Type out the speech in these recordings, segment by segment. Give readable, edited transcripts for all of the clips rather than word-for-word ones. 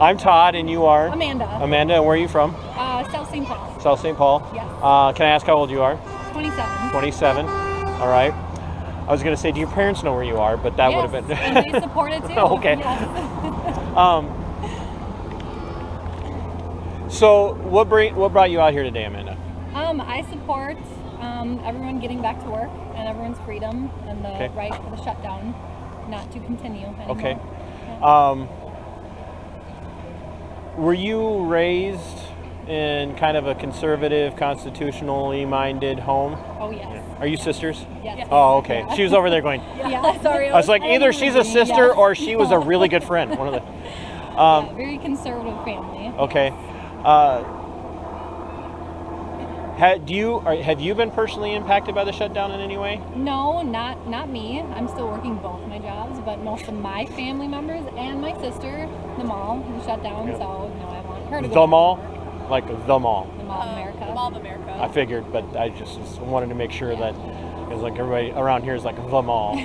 I'm Todd, and you are? Amanda. Amanda, and where are you from? South St. Paul. South St. Paul? Yes. Can I ask how old you are? 27. 27. All right. I was going to say, do your parents know where you are? But that would have been... and they support it too. Okay. Yes. So what brought you out here today, Amanda? I support everyone getting back to work and everyone's freedom and the right for the shutdown not to continue anymore. Okay. Yeah. Were you raised in kind of a conservative, constitutionally minded home? Oh, yes. Are you sisters? Yes. Oh, okay. Yeah. She was over there going, yeah, sorry. I was like, either she's a sister or she was a really good friend. One of the... yeah, very conservative family. Okay. Have you been personally impacted by the shutdown in any way? No, not me. I'm still working both my jobs, but most of my family members and my sister, the mall, shut down. So no, I want her to go. The mall, like the mall. The Mall of America. The Mall of America. I figured, but I just wanted to make sure that because like everybody around here is like the mall.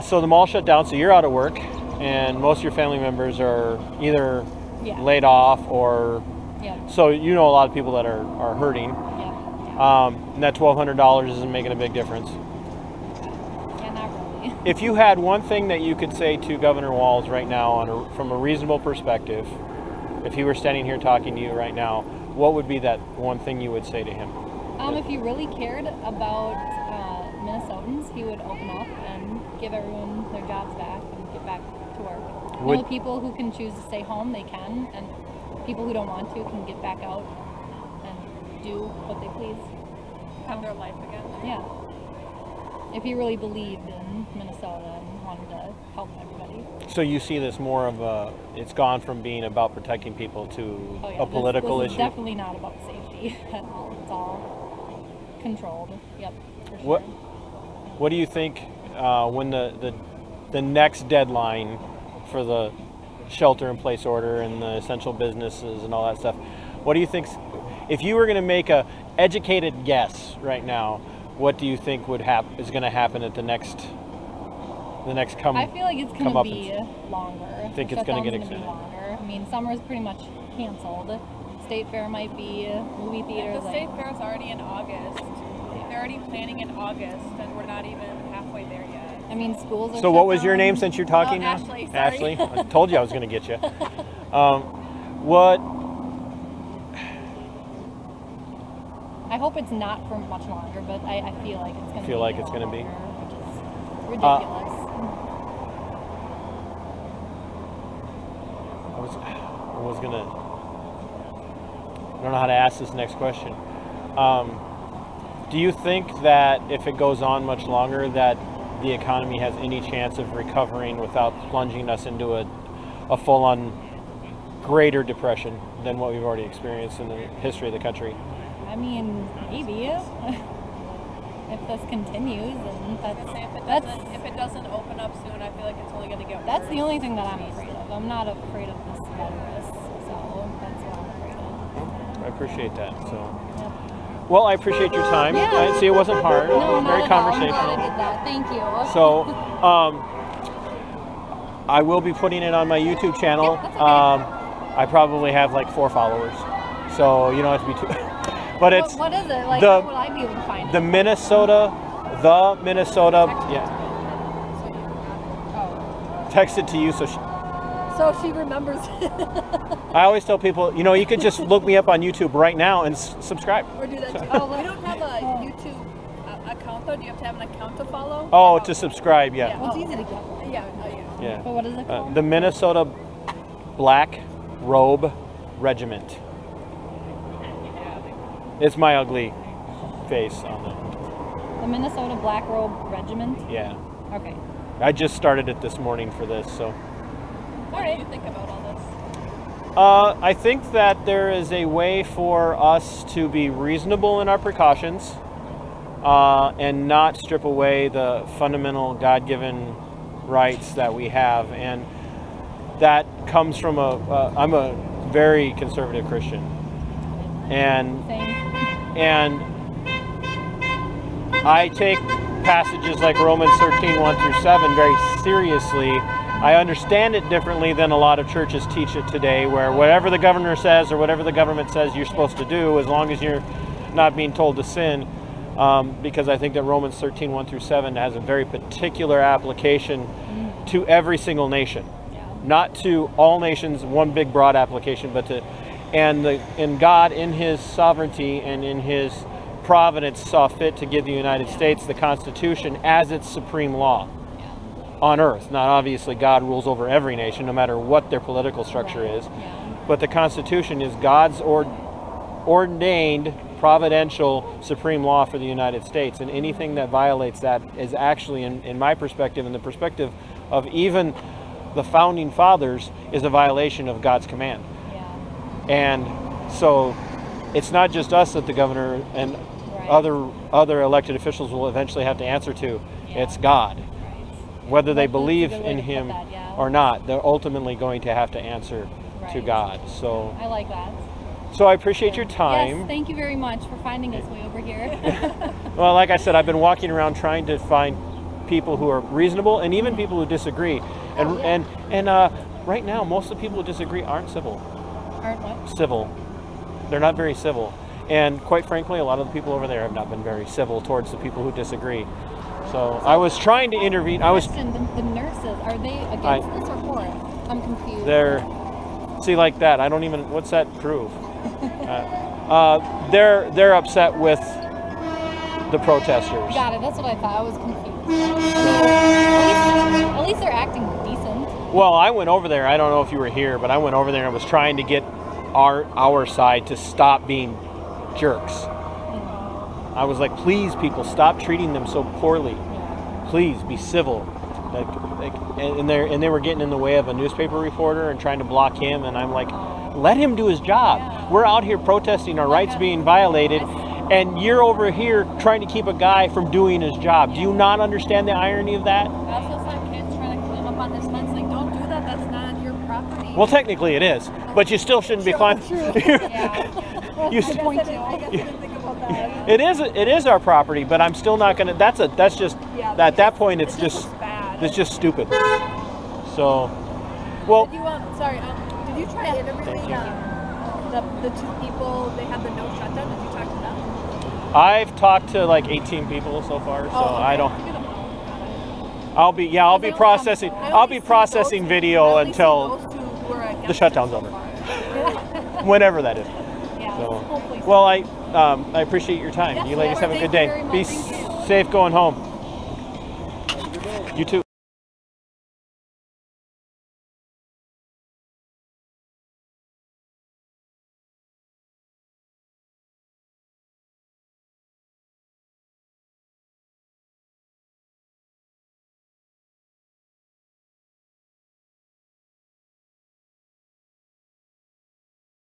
So the mall shut down, so you're out of work, and most of your family members are either laid off or. Yeah. So you know a lot of people that are hurting. Yeah. And that $1,200 isn't making a big difference. Yeah, not really. If you had one thing that you could say to Governor Walz right now from a reasonable perspective, if he were standing here talking to you right now, what would be that one thing you would say to him? If he really cared about Minnesotans, he would open up and give everyone their jobs back and get back to work. You know, people who can choose to stay home, they can, and people who don't want to can get back out and do what they please. Have their life again. Yeah. If he really believed in Minnesota and wanted to help everybody. So you see this more of it's gone from being about protecting people to a political this issue? It's definitely not about safety at all. It's all controlled. Yep, for sure. What do you think when the next deadline for the shelter-in-place order and the essential businesses and all that stuff, what do you think, if you were going to make a educated guess right now, what do you think is going to happen at the next come? I feel like it's going to be longer. I think it's going to get extended. Longer. I mean, summer's pretty much canceled. State fair might be, movie theaters. The state fair is already in August. They're already planning in August, and we're not even halfway there yet. I mean, schools are So what was your name since you're talking now? Ashley. Sorry. Ashley? I told you I was going to get you. I hope it's not for much longer, but I feel like it's going to be. Feel like it's going to be? Which is ridiculous. I don't know how to ask this next question. Do you think that if it goes on much longer that the economy has any chance of recovering without plunging us into a full-on greater depression than what we've already experienced in the history of the country? I mean, maybe. If this continues, and if it doesn't open up soon, I feel like it's only going to get worse. That's the only thing that I'm afraid of. I'm not afraid of this virus, so that's what I'm afraid of. I appreciate that. So. Yep. Well, I appreciate your time. Yeah. I see it wasn't hard. No, It was very not at all. conversational. I'm glad I did that. Thank you. So, I will be putting it on my YouTube channel. Yeah, that's okay. I probably have like 4 followers, so you don't have to be too. But it's what is it? Like, how would I be able to find it? the Minnesota. Yeah. Oh. Text it to you so she remembers. I always tell people, you know, you could just look me up on YouTube right now and subscribe. Or do that too. Oh, you don't have a YouTube account though? Do you have to have an account to follow? Oh, to subscribe, yeah. Well, it's easy to get. Yeah. But what is it called? The Minnesota Black Robe Regiment. It's my ugly face on it. The Minnesota Black Robe Regiment? Yeah. Okay. I just started it this morning for this, so. What do you think about all this? I think that there is a way for us to be reasonable in our precautions and not strip away the fundamental God-given rights that we have. And that comes from I'm a very conservative Christian. And I take passages like Romans 13, 1 through 7 very seriously I understand it differently than a lot of churches teach it today, where whatever the governor says or whatever the government says you're supposed to do, as long as you're not being told to sin, because I think that Romans 13, 1 through 7 has a very particular application to every single nation. Not to all nations, one big broad application, but to, and God in his sovereignty and in his providence saw fit to give the United States the Constitution as its supreme law on earth. Now obviously God rules over every nation, no matter what their political structure is, but the Constitution is God's ordained providential supreme law for the United States, and anything that violates that is actually, in my perspective, in the perspective of even the founding fathers, is a violation of God's command. And so it's not just us that the governor and other elected officials will eventually have to answer to. It's God. Whether they believe in him or not, they're ultimately going to have to answer to God. So I like that. So I appreciate your time. Yes, thank you very much for finding us way over here. Well, like I said, I've been walking around trying to find people who are reasonable and even people who disagree. And right now, most of the people who disagree aren't civil. Aren't what? Civil. They're not very civil. And quite frankly, a lot of the people over there have not been very civil towards the people who disagree. So I was trying to intervene. The nurses, are they against this or for it? I'm confused. See, like that. I don't even. What's that prove? They're upset with the protesters. Got it. That's what I thought. I was confused. At least they're acting decent. Well, I went over there. I don't know if you were here, but I went over there and was trying to get our side to stop being jerks. I was like, please, people, stop treating them so poorly. Please be civil. And they were getting in the way of a newspaper reporter and trying to block him. And I'm like, let him do his job. We're out here protesting our rights being violated, and you're over here trying to keep a guy from doing his job. Do you not understand the irony of that? I also saw kids trying to climb up on this fence, like, don't do that. That's not your property. Well, technically it is, but you still shouldn't be climbing. I guess I didn't think about that. It is our property, but I'm still not gonna. That's just at that point it's just stupid. So, well. Did you try interviewing the two people? They had the no shutdown. Did you talk to them? I've talked to like 18 people so far, so okay. I don't. I'll be processing. I'll be processing video until the shutdown's over, whenever that is. So, well, I appreciate your time. You ladies have a good day. Be safe going home. You too.